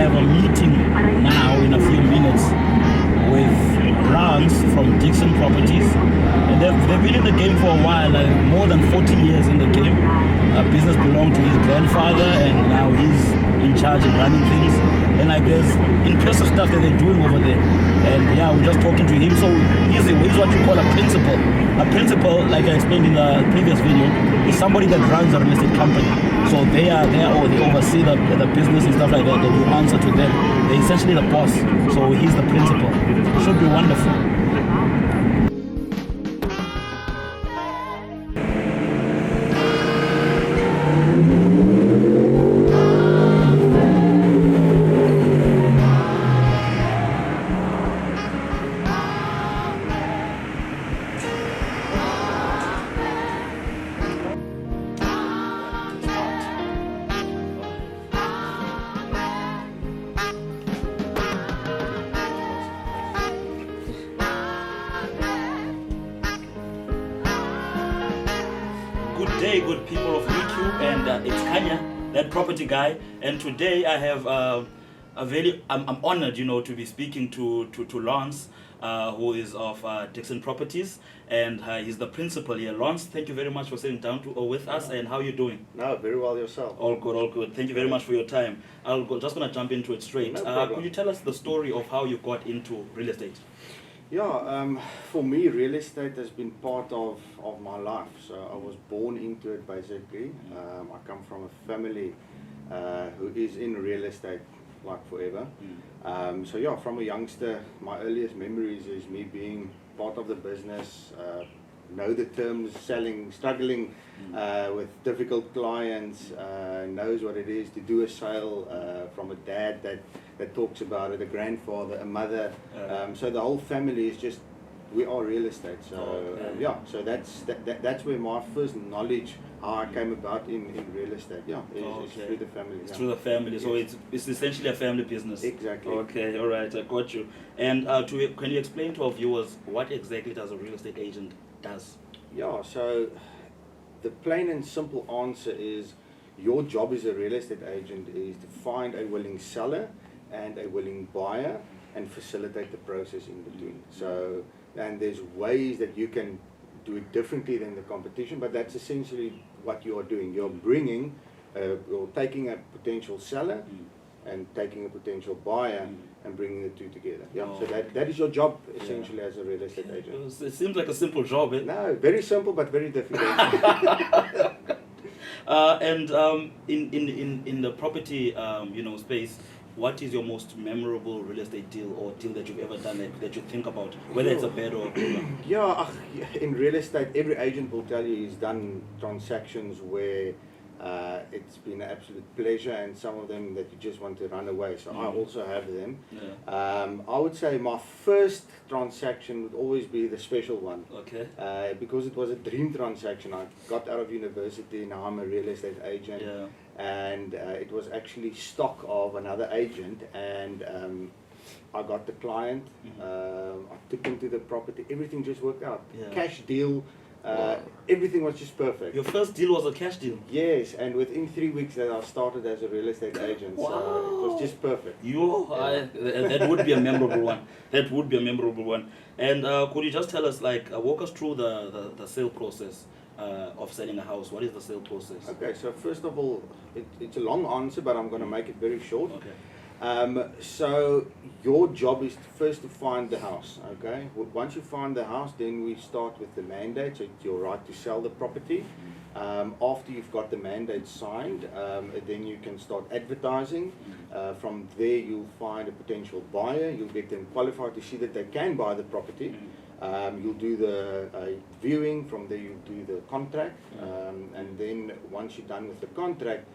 have a meeting now in a few minutes with Lance from Diickson Properties. And they've been in the game for a while, like more than 40 years in the game. Business belonged to his grandfather, and now he's in charge of running things. And like there's impressive stuff that they're doing over there. And yeah, we're just talking to him. So he's what you call a principal. A principal, like I explained in the previous video, is somebody that runs a real estate company. So they oversee the business and stuff like that. And you answer to them. They're essentially the boss. So he's the principal. Should be wonderful. Good day, good people of YouTube, and it's Kanya, that property guy. And today I have I'm honored, to be speaking to Lance, who is of Diickson Properties, and he's the principal here. Lance, thank you very much for sitting down with us. And how are you doing? No, very well yourself. All good, all good. Thank you very much for your time. Just gonna jump into it straight. No problem. Could you tell us the story of how you got into real estate? Yeah, for me, real estate has been part of my life. So I was born into it basically. I come from a family who is in real estate like forever. So yeah, from a youngster, my earliest memories is me being part of the business, know the terms, selling, struggling with difficult clients, knows what it is to do a sale, from a dad that talks about it, a grandfather, a mother. So the whole family is just, we are real estate. So yeah, so that's where my first knowledge, how I came about in real estate. Yeah, is through the family. It's through the family, so it's essentially a family business. Exactly. Okay, all right, I got you. And can you explain to our viewers what exactly does a real estate agent does? Yeah, so the plain and simple answer is your job as a real estate agent is to find a willing seller and a willing buyer and facilitate the process in between. So, and there's ways that you can do it differently than the competition, but that's essentially what you are doing. You're bringing, you're taking a potential seller and taking a potential buyer and bringing the two together. Yeah, so that is your job essentially as a real estate agent. It seems like a simple job, eh? No, very simple but very difficult. And in the property space, what is your most memorable real estate deal or deal that you've ever done that you think about, whether it's a bad or a good one? Yeah, in real estate, every agent will tell you he's done transactions where it's been an absolute pleasure, and some of them that you just want to run away. So I also have them. I would say my first transaction would always be the special one. Okay. Because it was a dream transaction. I got out of university, now I'm a real estate agent. Yeah. And it was actually stock of another agent, and I got the client, I took him to the property, everything just worked out. Yeah. Cash deal, everything was just perfect. Your first deal was a cash deal? Yes, and within 3 weeks that I started as a real estate agent, so it was just perfect. That would be a memorable one. That would be a memorable one. And could you just tell us, walk us through the sale process of selling a house? What is the sale process? Okay, so first of all, it's a long answer, but I'm going to make it very short. Okay. So your job is first to find the house. Okay. Once you find the house, then we start with the mandate. So it's your right to sell the property. After you've got the mandate signed, then you can start advertising. From there, you'll find a potential buyer. You'll get them qualified to see that they can buy the property. You'll do the viewing. From there, you'll do the contract. And then once you're done with the contract,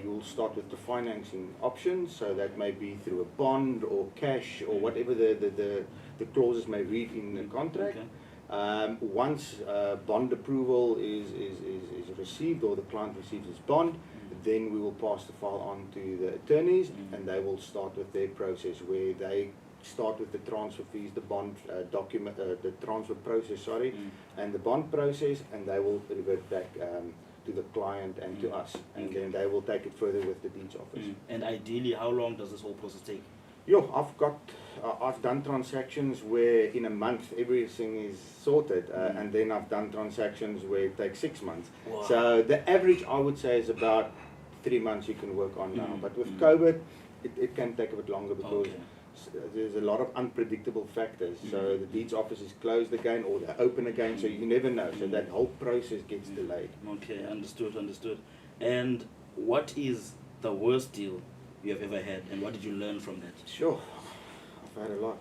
you'll start with the financing options. So that may be through a bond or cash or whatever the clauses may read in the contract. Okay. Once bond approval is received, or the client receives his bond, then we will pass the file on to the attorneys, and they will start with their process, where they start with the transfer fees, the bond the transfer process, and the bond process, and they will revert back to to the client and to us, and then they will take it further with the deeds office. And ideally, how long does this whole process take? I've done transactions where in a month everything is sorted, and then I've done transactions where it takes 6 months. Wow. So the average, I would say, is about 3 months you can work on now. But with COVID, it can take a bit longer because there's a lot of unpredictable factors. So the deeds office is closed again or they're open again, so you never know. So that whole process gets delayed. Okay, understood. And what is the worst deal you have ever had, and what did you learn from that? Sure, I've had a lot.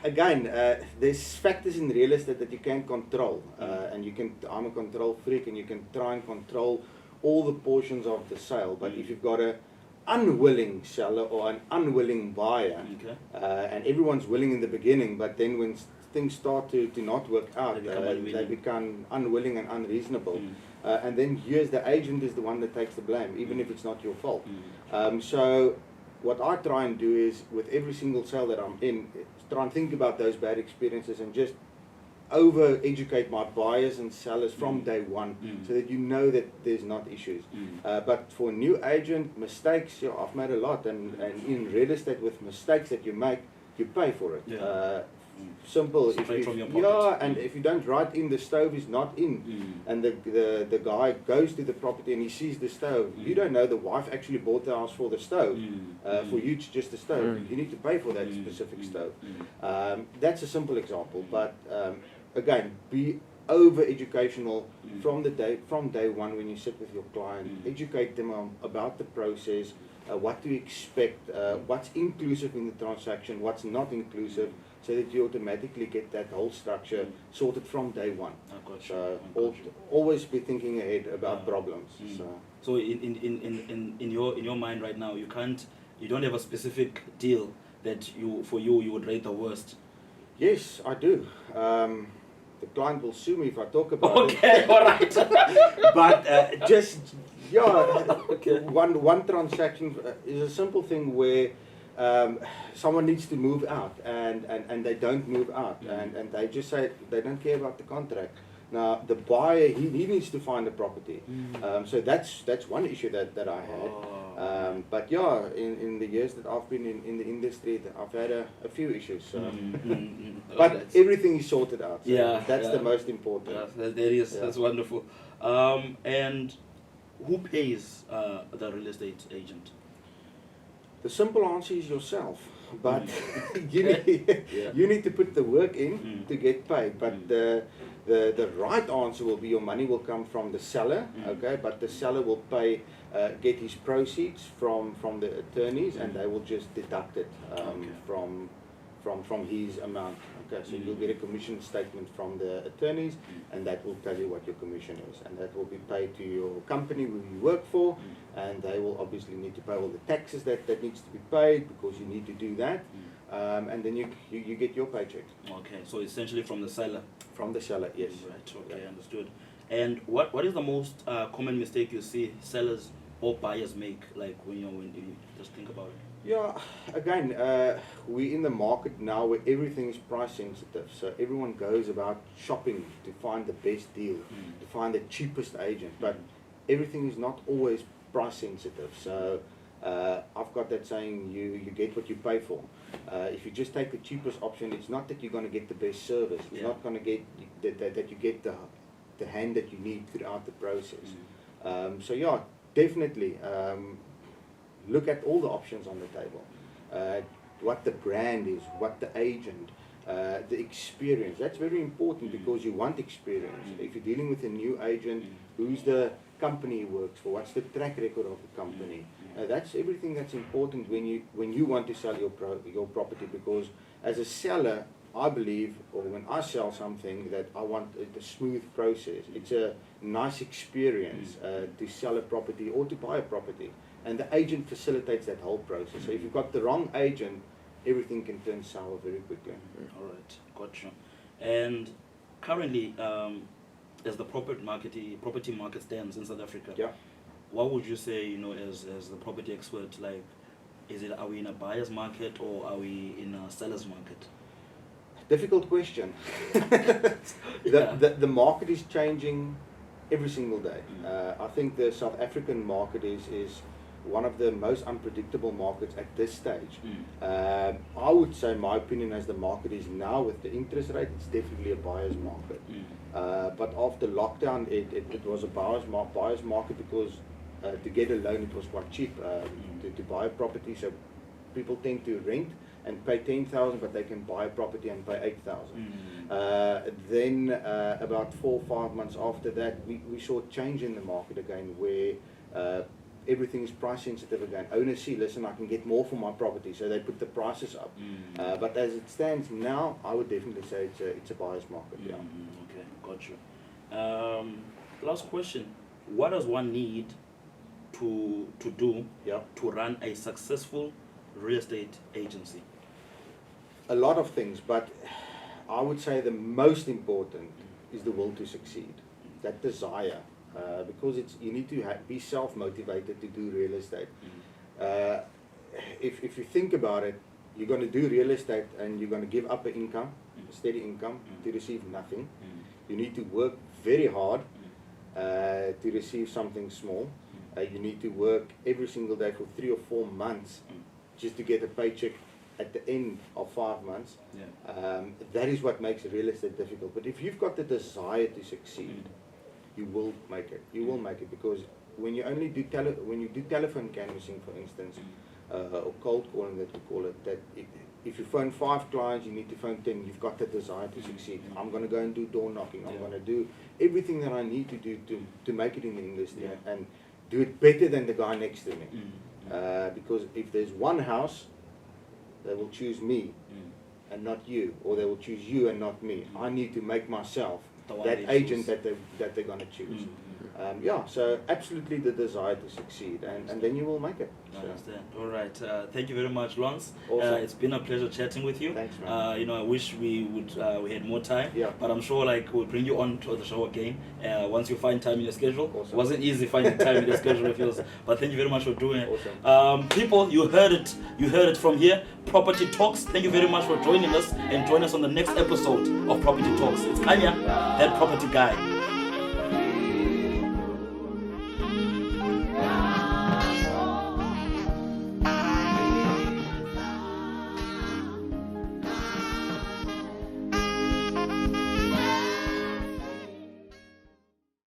Again, there's factors in real estate that you can't control, and I'm a control freak, and you can try and control all the portions of the sale. But if you've got a unwilling seller or an unwilling buyer, and everyone's willing in the beginning, but then when things start to not work out, they become unwilling and unreasonable. And then here's the agent is the one that takes the blame, even if it's not your fault. So what I try and do is, with every single sale that I'm in, try and think about those bad experiences and just over-educate my buyers and sellers from day one, so that you know that there's not issues. But for a new agent, mistakes, I've made a lot, and in real estate, with mistakes that you make, you pay for it. Simple. Straight from your pocket. And if you don't write in the stove is not in, and the guy goes to the property and he sees the stove, you don't know the wife actually bought the house for the stove. For you, it's just a stove. You need to pay for that specific stove. That's a simple example, but again, be over-educational from day one when you sit with your client. Educate them about the process, what to expect, what's inclusive in the transaction, what's not inclusive, so that you automatically get that whole structure sorted from day one. So always be thinking ahead about problems. So in your mind right now, you don't have a specific deal that you would rate the worst. Yes, I do. The client will sue me if I talk about it. Okay, all right. But one transaction is a simple thing where someone needs to move out and they don't move out, and they just say they don't care about the contract. Now the buyer, he needs to find a property. So that's one issue that I had. But in the years that I've been in the industry, I've had a few issues. But everything is sorted out. So that's the most important. That's wonderful. And who pays the real estate agent? The simple answer is yourself, but you need to put the work in to get paid. But the right answer will be your money will come from the seller, okay? But the seller will pay, get his proceeds from the attorneys, and they will just deduct it from his amount. Okay, so you'll get a commission statement from the attorneys, and that will tell you what your commission is, and that will be paid to your company who you work for, and they will obviously need to pay all the taxes that needs to be paid, because you need to do that, and then you get your paycheck. Okay, so essentially from the seller. From the seller, yes. Right. Okay, understood. And what is the most common mistake you see sellers or buyers make, like when you just think about it? Yeah, again, we're in the market now where everything is price sensitive. So everyone goes about shopping to find the best deal, to find the cheapest agent. But everything is not always price sensitive. So I've got that saying, you get what you pay for. If you just take the cheapest option, it's not that you're going to get the best service. It's not going to get that you get the hand that you need throughout the process. So yeah, definitely. Look at all the options on the table, what the brand is, what the agent, the experience. That's very important, because you want experience. If you're dealing with a new agent, who's the company he works for, what's the track record of the company. That's everything that's important when you want to sell your property, because as a seller, I believe, or when I sell something, that I want a smooth process. It's a nice experience to sell a property or to buy a property. And the agent facilitates that whole process. So if you've got the wrong agent, everything can turn sour very quickly. All right, gotcha. And currently, as the property market stands in South Africa, what would you say, as the property expert, like, are we in a buyer's market or are we in a seller's market? Difficult question. The market is changing every single day. I think the South African market is one of the most unpredictable markets at this stage. I would say, my opinion, as the market is now with the interest rate, it's definitely a buyer's market. But after lockdown, it was a buyer's market because to get a loan, it was quite cheap to buy a property. So people tend to rent and pay 10,000, but they can buy a property and pay 8,000. Then about 4 or 5 months after that, we saw a change in the market again, where everything is price sensitive again. Owners see, listen, I can get more for my property, so they put the prices up. But as it stands now, I would definitely say it's a buyer's market. Yeah. Okay, got you. Last question: what does one need to do to run a successful real estate agency? A lot of things, but I would say the most important is the will to succeed, that desire. Because you need to be self-motivated to do real estate. If you think about it, you're going to do real estate and you're going to give up an income, a steady income, to receive nothing. You need to work very hard to receive something small. You need to work every single day for 3 or 4 months just to get a paycheck at the end of 5 months. That is what makes real estate difficult. But if you've got the desire to succeed, you will make it. You will make it, because when you only do telephone canvassing, for instance, or cold calling, that we call it, that if you phone 5 clients, you need to phone 10. You've got the desire to succeed. I'm going to go and do door knocking. I'm going to do everything that I need to do to make it in the industry and do it better than the guy next to me. Because if there's one house, they will choose me and not you, or they will choose you and not me. I need to make myself that agent that they're going to choose. So absolutely the desire to succeed, and then you will make it. I understand. All right. Thank you very much, Lance. Awesome. It's been a pleasure chatting with you. Thanks, man. I wish we had more time. Yeah. But I'm sure we'll bring you on to the show again once you find time in your schedule. Awesome. It wasn't easy finding time in your schedule of yours. But thank you very much for doing it. Awesome. People, you heard it. You heard it from here. Property Talks. Thank you very much for joining us, and join us on the next episode of Property Talks. It's Anya, that property guy.